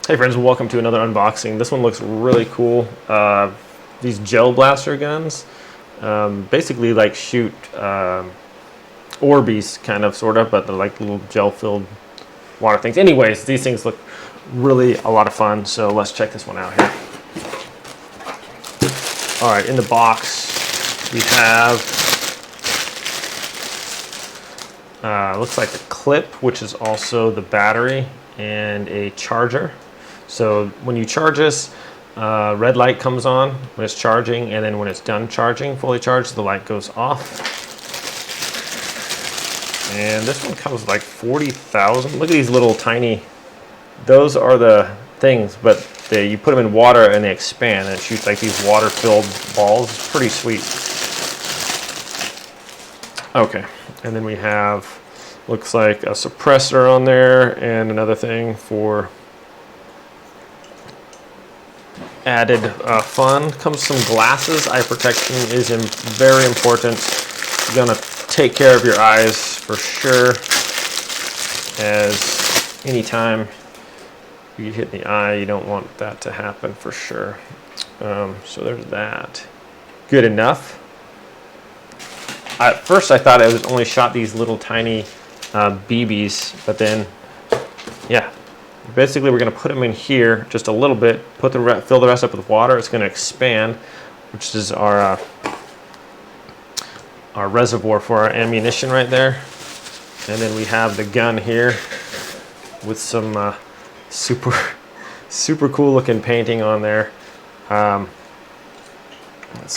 Hey friends, welcome to another unboxing. This one looks really cool. These gel blaster guns basically like shoot Orbeez kind of, sort of, but they're like little gel filled water things. Anyways, these things look really a lot of fun, so let's check this one out here. All right, in the box we have looks like a clip, which is also the battery, and a charger. So when you charge this, red light comes on when it's charging, and then when it's done charging, fully charged, the light goes off. And this one comes like 40,000. Look at these little tiny, those are the things, but you put them in water and they expand and it shoots like these water-filled balls. It's pretty sweet. Okay, and then we have, looks like a suppressor on there and another thing for added fun. Comes some glasses. Eye protection is very important. You're gonna take care of your eyes for sure, as anytime you hit the eye, you don't want that to happen for sure. So there's that. Good enough. At first I thought it was only shot these little tiny BBs, but then yeah, basically we're going to put them in here just a little bit, fill the rest up with water. It's going to expand, which is our reservoir for our ammunition right there. And then we have the gun here with some super cool looking painting on there. Let's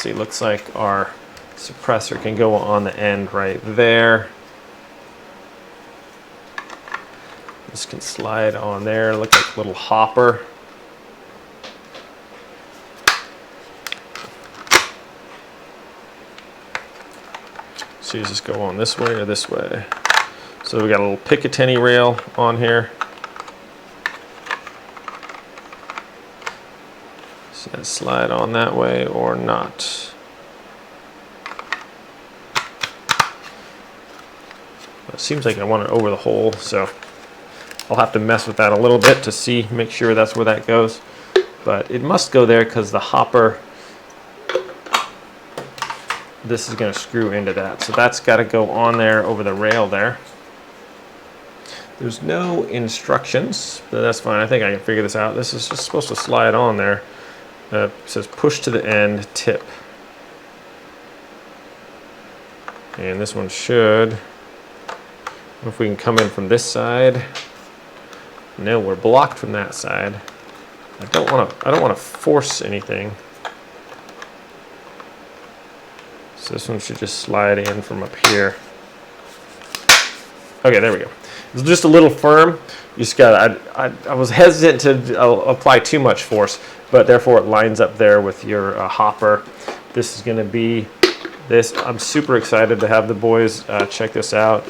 see, looks like our suppressor can go on the end right there. This can slide on there, look like a little hopper. So you just go on this way or this way. So we got a little Picatinny rail on here. So slide on that way or not. It seems like I want it over the hole, so I'll have to mess with that a little bit to see, make sure that's where that goes. But it must go there because the hopper, this is going to screw into that. So that's got to go on there over the rail there. There's no instructions, but that's fine. I think I can figure this out. This is just supposed to slide on there. It says push to the end, tip. And this one should, if we can come in from this side. No, we're blocked from that side. I don't want to force anything. So this one should just slide in from up here. Okay, there we go. It's just a little firm. You just got. I was hesitant to apply too much force, but therefore it lines up there with your hopper. This is going to be this. I'm super excited to have the boys check this out.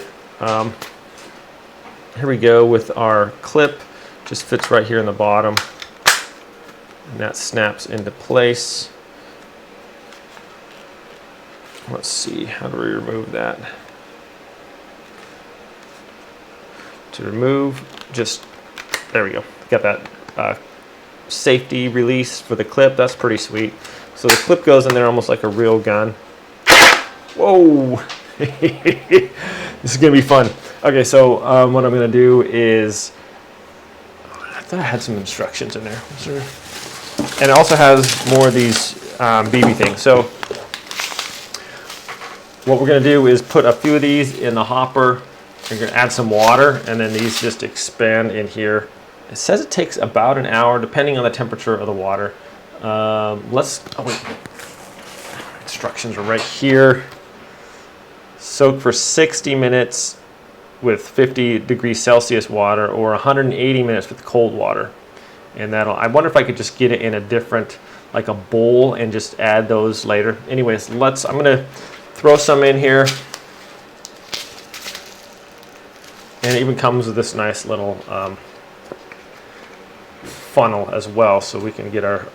Here we go with our clip. Just fits right here in the bottom, and that snaps into place. Let's see, how do we remove that? To remove, just, there we go. Got that safety release for the clip. That's pretty sweet. So the clip goes in there almost like a real gun. Whoa! This is gonna be fun. Okay, so what I'm gonna do is, I thought I had some instructions in there. And it also has more of these BB things. So what we're gonna do is put a few of these in the hopper. We're gonna add some water, and then these just expand in here. It says it takes about an hour, depending on the temperature of the water. Oh wait, instructions are right here. Soak for 60 minutes with 50 degrees Celsius water, or 180 minutes with cold water. And I wonder if I could just get it in a different, like a bowl, and just add those later. Anyways, I'm gonna throw some in here. And it even comes with this nice little funnel as well, so we can get our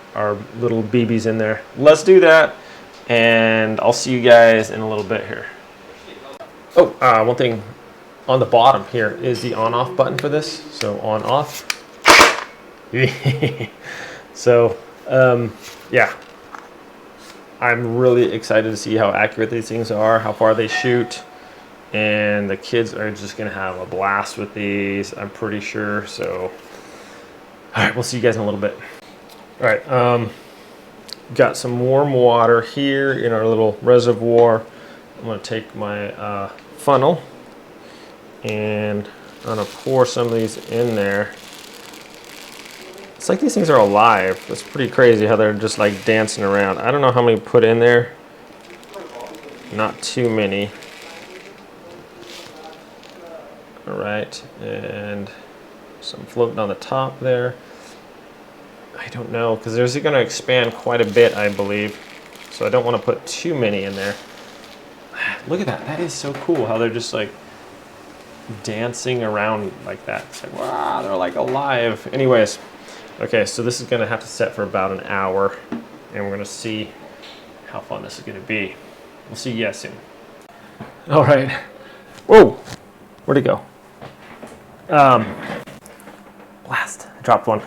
little BBs in there. Let's do that, and I'll see you guys in a little bit here. Oh, one thing on the bottom here is the on-off button for this. So on-off. So, yeah, I'm really excited to see how accurate these things are, how far they shoot, and the kids are just gonna have a blast with these, I'm pretty sure. So, all right, we'll see you guys in a little bit. All right, got some warm water here in our little reservoir. I'm gonna take my funnel and I'm gonna pour some of these in there. It's like these things are alive. It's pretty crazy how they're just like dancing around. I don't know how many put in there. Not too many. All right, and some floating on the top there. I don't know, because there's going to expand quite a bit, I believe. So I don't want to put too many in there. Look at that. That is so cool how they're just like dancing around like that. It's like, wow, they're like alive. Anyways. Okay, so this is gonna have to set for about an hour, and we're gonna see how fun this is gonna be. We'll see you guys soon. All right. Whoa, where'd it go? Blast, I dropped one.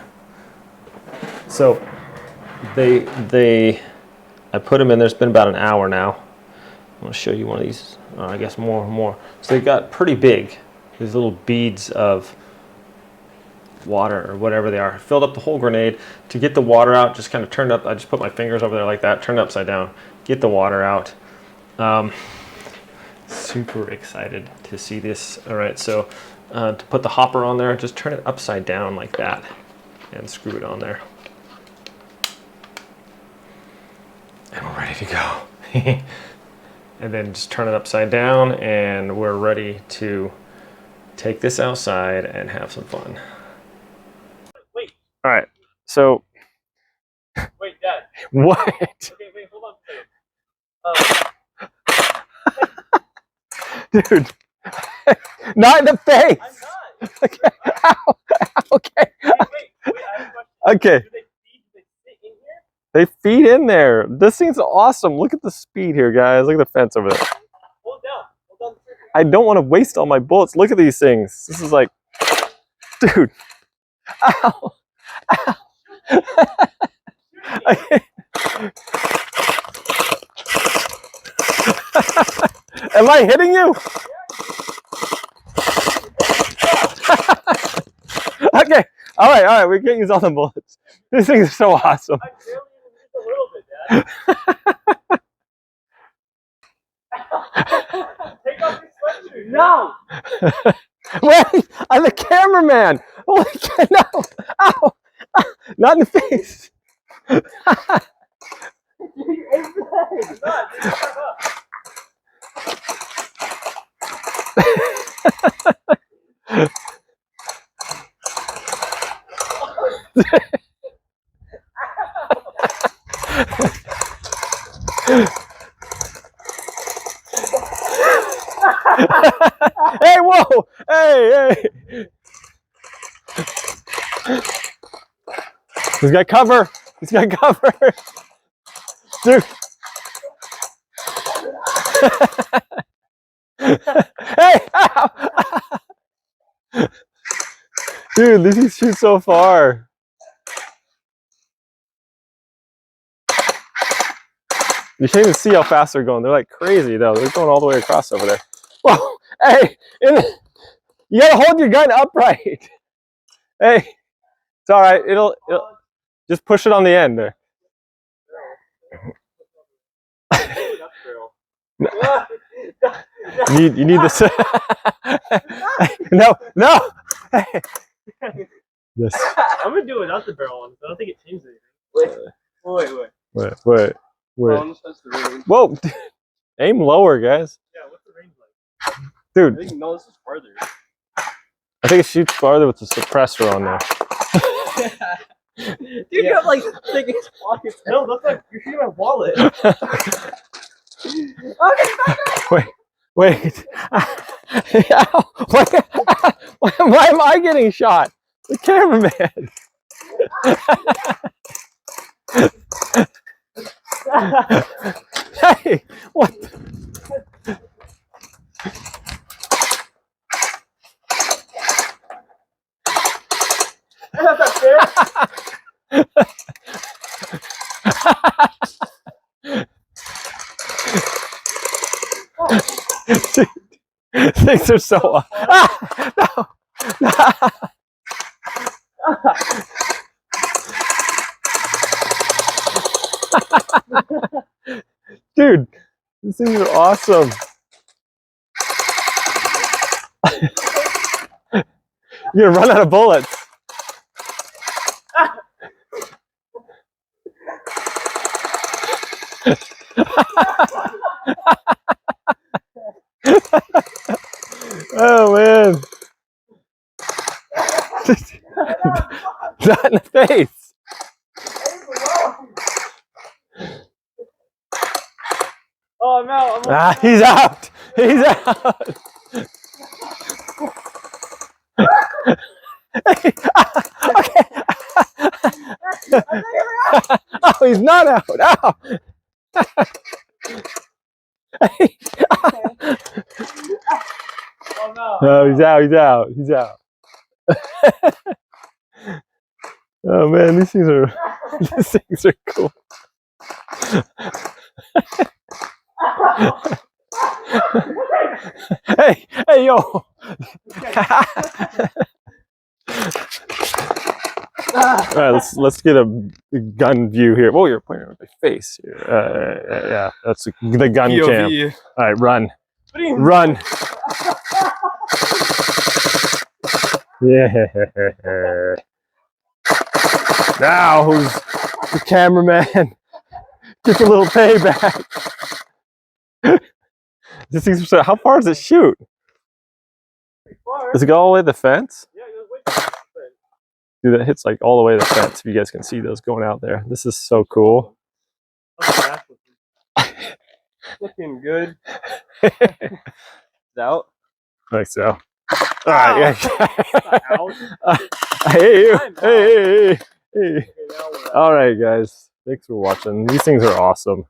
So I put them in there, it's been about an hour now. I'm gonna show you one of these, I guess more. So they got pretty big, these little beads of water or whatever they are. Filled up the whole grenade. To get the water out, just kind of turned up. I just put my fingers over there like that, turned it upside down, get the water out. Super excited to see this. All right, so to put the hopper on there, just turn it upside down like that and screw it on there. And we're ready to go. And then just turn it upside down and we're ready to take this outside and have some fun. Wait. All right, so. Wait, Dad. What? Okay, wait, hold on. Dude, not in the face. I'm not. Okay. Ow. Okay. Wait, I have a question. Okay. Do they fit in here? They feed in there. This thing's awesome. Look at the speed here, guys. Look at the fence over there. Hold down. Hold down. I don't want to waste all my bullets. Look at these things. This is like, dude. Ow. Ow. Okay. Am I hitting you? Okay. All right. We can't use all the bullets. These things are so awesome. I barely even used a little bit, Dad. Take off your sweatshirt. No. Wait, I'm the cameraman. Holy cow, no. Ow. Not in the face. Hey, whoa! Hey! He's got cover! He's got cover! Dude! Hey! Ow! Dude, these things shoot so far. You can't even see how fast they're going. They're like crazy though. They're going all the way across over there. Whoa! Hey! You gotta hold your gun upright. Hey! It's alright. It'll just push it on the end there. You need this. No. Yes. I'm gonna do it without the barrel one. I don't think it changes anything. Wait. Whoa! Aim lower, guys. Yeah, what's the range like? Dude. No, this is farther. I think it shoots farther with the suppressor on there. Dude, you have like the biggest pockets. No, that's like you're shooting my wallet. Okay, wait. Why am I getting shot? The cameraman. Hey, what? That's not fair. things are so no. Dude, these things are awesome. You're gonna run out of bullets. Oh man. Not in the face. Oh no! He's out. He's out. Okay. Oh, he's not out. Ow. Oh no! No, he's out. He's out. He's out. Oh man, these things are cool. Hey, yo. All right, let's get a gun view here. Whoa, you're pointing at my face here. Yeah, that's the gun cam. All right, run. Run. Yeah. Now who's the cameraman? Gets a little payback. This thing's so, how far does it shoot? Does it go all the way to the fence? Yeah, it goes way to the fence. Dude, that hits like all the way to the fence. If you guys can see those going out there. This is so cool. Looking good. It's out. Like so. All right. Out. Hey. All right, guys. Thanks for watching. These things are awesome.